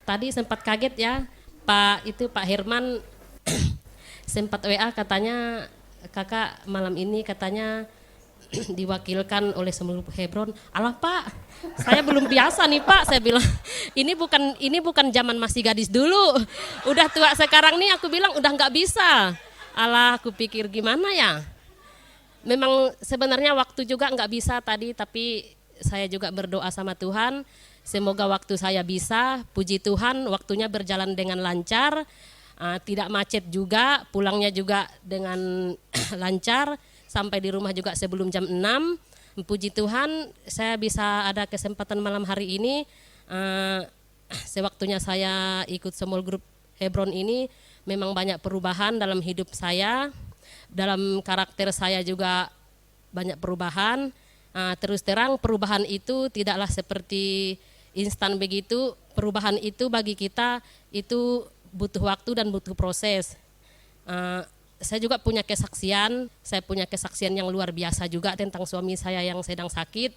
Tadi sempat kaget ya, Pak Herman sempat WA katanya kakak malam ini katanya diwakilkan oleh Semul Hebron. Alah Pak, saya belum biasa nih Pak, saya bilang ini bukan zaman masih gadis dulu, udah tua sekarang nih, aku bilang udah nggak bisa. Alah, aku pikir gimana ya. Memang sebenarnya waktu juga nggak bisa tadi, tapi saya juga berdoa sama Tuhan. Semoga waktu saya bisa, puji Tuhan waktunya berjalan dengan lancar, tidak macet juga, pulangnya juga dengan lancar, sampai di rumah juga sebelum jam 6. Puji Tuhan saya bisa ada kesempatan malam hari ini, sewaktunya saya ikut Small Group Hebron ini, memang banyak perubahan dalam hidup saya, dalam karakter saya juga banyak perubahan. Terus terang perubahan itu tidaklah seperti instan begitu, perubahan itu bagi kita itu butuh waktu dan butuh proses. Saya juga punya kesaksian, saya punya kesaksian yang luar biasa juga tentang suami saya yang sedang sakit.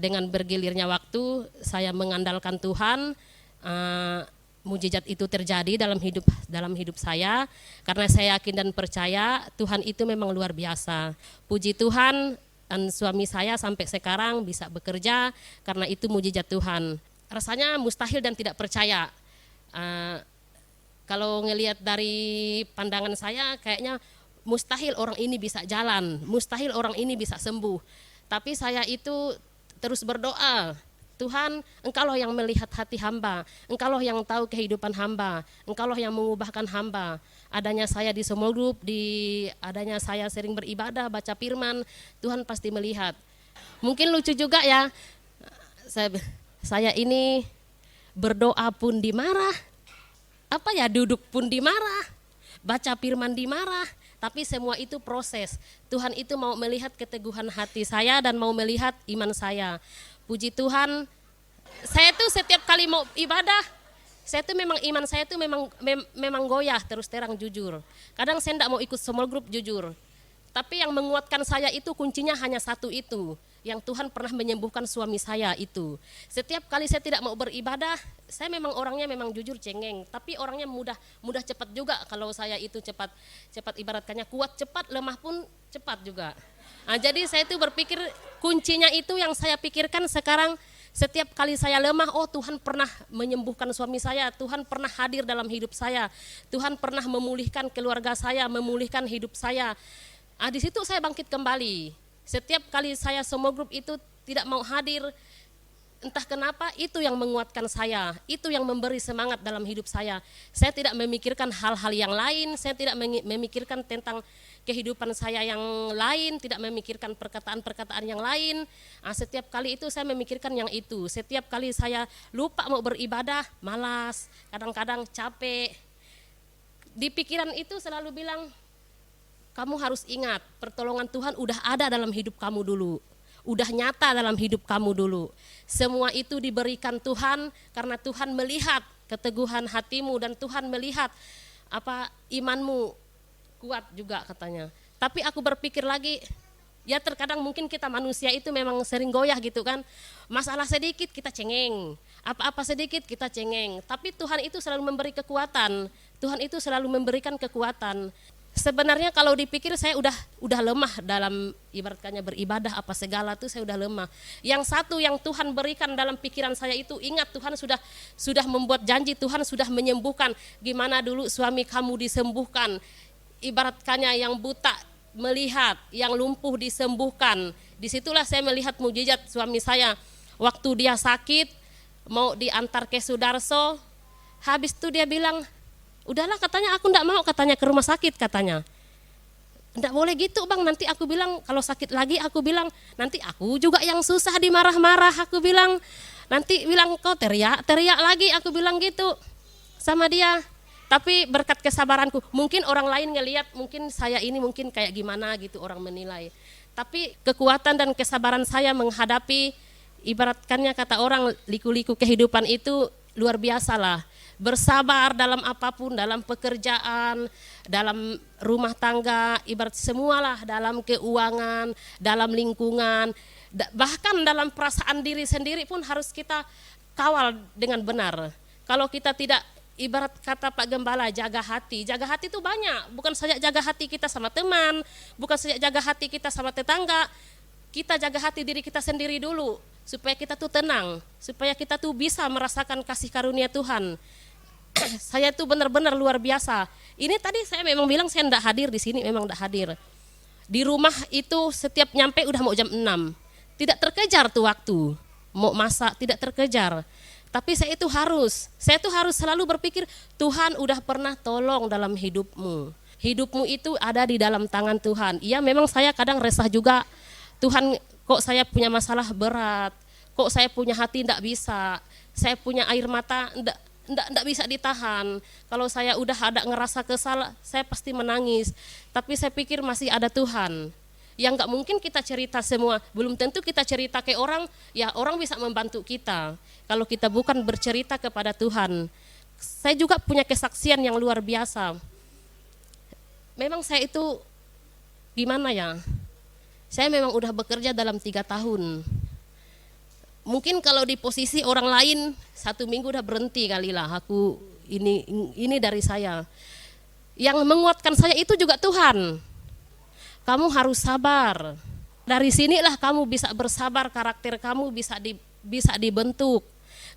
Dengan bergilirnya waktu, saya mengandalkan Tuhan, mujizat itu terjadi dalam hidup saya, karena saya yakin dan percaya Tuhan itu memang luar biasa. Puji Tuhan, dan suami saya sampai sekarang bisa bekerja karena itu mujizat Tuhan. Rasanya mustahil dan tidak percaya. Kalau ngelihat dari pandangan saya kayaknya mustahil orang ini bisa jalan, mustahil orang ini bisa sembuh. Tapi saya itu terus berdoa, Tuhan, Engkaulah yang melihat hati hamba, Engkaulah yang tahu kehidupan hamba, Engkaulah yang mengubahkan hamba. Adanya saya di Small Group, adanya saya sering beribadah, baca firman, Tuhan pasti melihat. Mungkin lucu juga ya, saya ini berdoa pun dimarah, duduk pun dimarah, baca firman dimarah, tapi semua itu proses. Tuhan itu mau melihat keteguhan hati saya dan mau melihat iman saya. Puji Tuhan, saya tuh setiap kali mau ibadah, saya tuh memang iman saya tuh memang goyah, terus terang jujur. Kadang saya tidak mau ikut Small Group jujur. Tapi yang menguatkan saya itu kuncinya hanya satu itu, yang Tuhan pernah menyembuhkan suami saya itu. Setiap kali saya tidak mau beribadah, saya memang orangnya memang jujur cengeng, tapi orangnya mudah cepat juga. Kalau saya itu cepat ibaratkannya kuat cepat, lemah pun cepat juga. Jadi saya itu berpikir kuncinya itu yang saya pikirkan sekarang, setiap kali saya lemah, oh Tuhan pernah menyembuhkan suami saya, Tuhan pernah hadir dalam hidup saya, Tuhan pernah memulihkan keluarga saya, memulihkan hidup saya. Di situ saya bangkit kembali. Setiap kali saya Small Group itu tidak mau hadir, entah kenapa itu yang menguatkan saya, itu yang memberi semangat dalam hidup saya. Saya tidak memikirkan hal-hal yang lain, saya tidak memikirkan tentang kehidupan saya yang lain, tidak memikirkan perkataan-perkataan yang lain. Setiap kali itu saya memikirkan yang itu. Setiap kali saya lupa mau beribadah, malas, kadang-kadang capek. Di pikiran itu selalu bilang, kamu harus ingat, pertolongan Tuhan udah ada dalam hidup kamu dulu. Udah nyata dalam hidup kamu dulu. Semua itu diberikan Tuhan karena Tuhan melihat keteguhan hatimu dan Tuhan melihat imanmu kuat juga katanya. Tapi aku berpikir lagi, ya terkadang mungkin kita manusia itu memang sering goyah gitu kan. Masalah sedikit kita cengeng, apa-apa sedikit kita cengeng. Tapi Tuhan itu selalu memberi kekuatan. Tuhan itu selalu memberikan kekuatan. Sebenarnya kalau dipikir saya udah lemah dalam ibaratkannya beribadah apa segala tuh saya udah lemah. Yang satu yang Tuhan berikan dalam pikiran saya itu, ingat Tuhan sudah membuat janji, Tuhan sudah menyembuhkan. Gimana dulu suami kamu disembuhkan, ibaratkannya yang buta melihat, yang lumpuh disembuhkan. Disitulah saya melihat mujizat suami saya. Waktu dia sakit mau diantar ke Sudarso, habis itu dia bilang, udahlah katanya, aku enggak mau katanya ke rumah sakit katanya. Enggak boleh gitu bang, nanti aku bilang kalau sakit lagi aku bilang nanti aku juga yang susah dimarah-marah, aku bilang nanti bilang kau teriak lagi, aku bilang gitu sama dia. Tapi berkat kesabaranku, mungkin orang lain ngelihat mungkin saya ini mungkin kayak gimana gitu orang menilai. Tapi kekuatan dan kesabaran saya menghadapi ibaratkannya kata orang liku-liku kehidupan itu luar biasa lah. Bersabar dalam apapun, dalam pekerjaan, dalam rumah tangga, ibarat semualah, dalam keuangan, dalam lingkungan, bahkan dalam perasaan diri sendiri pun harus kita kawal dengan benar. Kalau kita tidak, ibarat kata Pak Gembala, jaga hati itu banyak, bukan saja jaga hati kita sama teman, bukan saja jaga hati kita sama tetangga, kita jaga hati diri kita sendiri dulu, supaya kita tuh tenang, supaya kita tuh bisa merasakan kasih karunia Tuhan. Saya tuh benar-benar luar biasa. Ini tadi saya memang bilang saya enggak hadir di sini, memang enggak hadir. Di rumah itu setiap nyampe udah mau jam 6. Tidak terkejar tuh waktu. Mau masak tidak terkejar. Tapi saya tuh harus selalu berpikir, Tuhan udah pernah tolong dalam hidupmu. Hidupmu itu ada di dalam tangan Tuhan. Iya, memang saya kadang resah juga. Tuhan, kok saya punya masalah berat? Kok saya punya hati enggak bisa? Saya punya air mata enggak bisa ditahan. Kalau saya udah ada ngerasa kesal, saya pasti menangis. Tapi saya pikir masih ada Tuhan. Yang enggak mungkin kita cerita semua, belum tentu kita cerita ke orang, ya orang bisa membantu kita. Kalau kita bukan bercerita kepada Tuhan. Saya juga punya kesaksian yang luar biasa. Memang saya itu gimana ya? Saya memang udah bekerja dalam 3 tahun. Mungkin kalau di posisi orang lain 1 minggu udah berhenti kali lah. Aku ini dari saya. Yang menguatkan saya itu juga Tuhan. Kamu harus sabar. Dari sinilah kamu bisa bersabar, karakter kamu bisa dibentuk.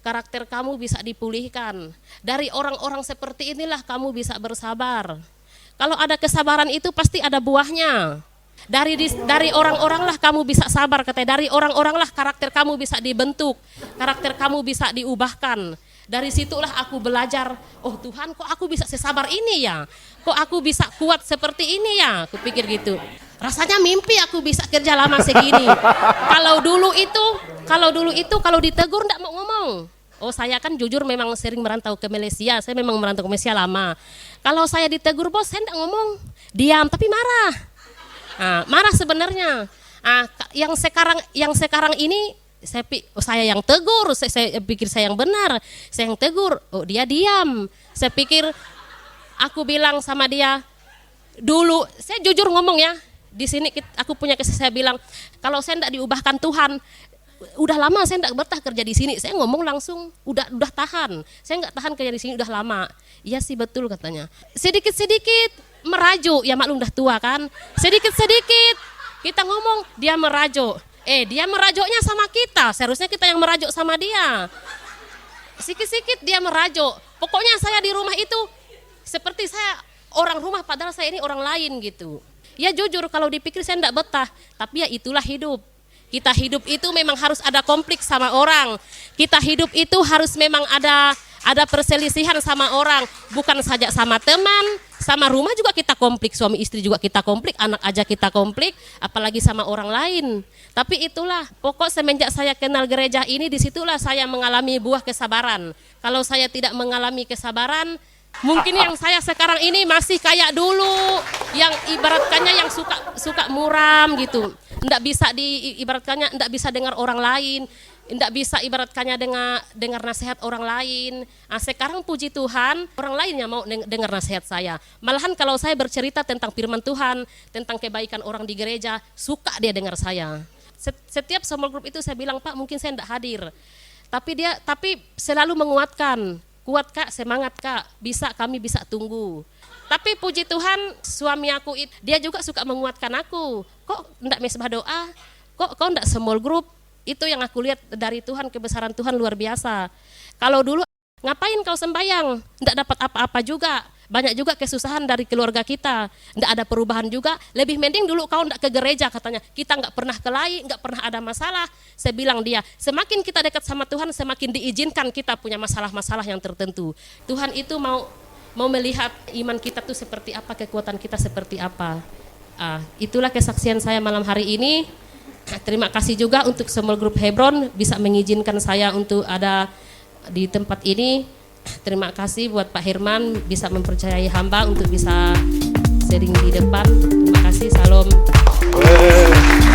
Karakter kamu bisa dipulihkan. Dari orang-orang seperti inilah kamu bisa bersabar. Kalau ada kesabaran itu pasti ada buahnya. Dari orang-orang lah kamu bisa sabar, katanya. Dari orang-orang lah karakter kamu bisa dibentuk. Karakter kamu bisa diubahkan. Dari situlah aku belajar, oh Tuhan, kok aku bisa sesabar ini ya? Kok aku bisa kuat seperti ini ya? Aku pikir gitu. Rasanya mimpi aku bisa kerja lama segini. Kalau dulu itu kalau ditegur enggak mau ngomong. Oh, saya kan jujur memang sering merantau ke Malaysia. Saya memang merantau ke Malaysia lama. Kalau saya ditegur bos, saya enggak ngomong. Diam tapi marah. Nah, marah sebenarnya. Yang sekarang ini saya yang tegur, saya pikir saya yang benar, saya yang tegur, oh dia diam. Saya pikir, aku bilang sama dia, dulu saya jujur ngomong ya, di sini aku punya kisah, saya bilang, kalau saya tidak diubahkan Tuhan, udah lama saya tidak betah kerja di sini. Saya ngomong langsung, udah tahan, saya nggak tahan kerja di sini udah lama. Iya sih betul katanya. Sedikit-sedikit merajuk, ya maklum udah tua kan. Sedikit-sedikit kita ngomong, dia merajuk. Dia merajoknya sama kita, seharusnya kita yang merajuk sama dia. Sikit-sikit dia merajuk. Pokoknya saya di rumah itu seperti saya orang rumah, padahal saya ini orang lain gitu. Ya jujur kalau dipikir saya enggak betah, tapi ya itulah hidup. Kita hidup itu memang harus ada konflik sama orang. Kita hidup itu harus memang ada perselisihan sama orang, bukan saja sama teman, sama rumah juga kita konflik, suami istri juga kita konflik, anak aja kita konflik, apalagi sama orang lain. Tapi itulah, pokok semenjak saya kenal gereja ini, disitulah saya mengalami buah kesabaran. Kalau saya tidak mengalami kesabaran, mungkin yang saya sekarang ini masih kayak dulu, yang ibaratkannya yang suka muram gitu. Enggak bisa ibaratkannya enggak bisa dengar orang lain. Tidak bisa ibaratkannya dengar nasihat orang lain. Sekarang puji Tuhan, orang lain yang mau dengar nasihat saya. Malahan kalau saya bercerita tentang firman Tuhan, tentang kebaikan orang di gereja, suka dia dengar saya. Setiap small group itu saya bilang, Pak mungkin saya tidak hadir. Tapi selalu menguatkan. Kuat Kak, semangat Kak, kami bisa tunggu. Tapi puji Tuhan, suami aku dia juga suka menguatkan aku. Kok tidak mesbah doa? Kok kau tidak small group? Itu yang aku lihat dari Tuhan, kebesaran Tuhan luar biasa. Kalau dulu ngapain kau sembahyang? Tidak dapat apa-apa juga. Banyak juga kesusahan dari keluarga kita. Tidak ada perubahan juga. Lebih mending dulu kau tidak ke gereja katanya. Kita nggak pernah kelahi, nggak pernah ada masalah. Saya bilang dia, semakin kita dekat sama Tuhan, semakin diizinkan kita punya masalah-masalah yang tertentu. Tuhan itu mau melihat iman kita tuh seperti apa, kekuatan kita seperti apa. Itulah kesaksian saya malam hari ini. Terima kasih juga untuk small group Hebron bisa mengizinkan saya untuk ada di tempat ini. Terima kasih buat Pak Herman bisa mempercayai hamba untuk bisa sharing di depan. Terima kasih, salam.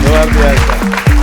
Luar biasa.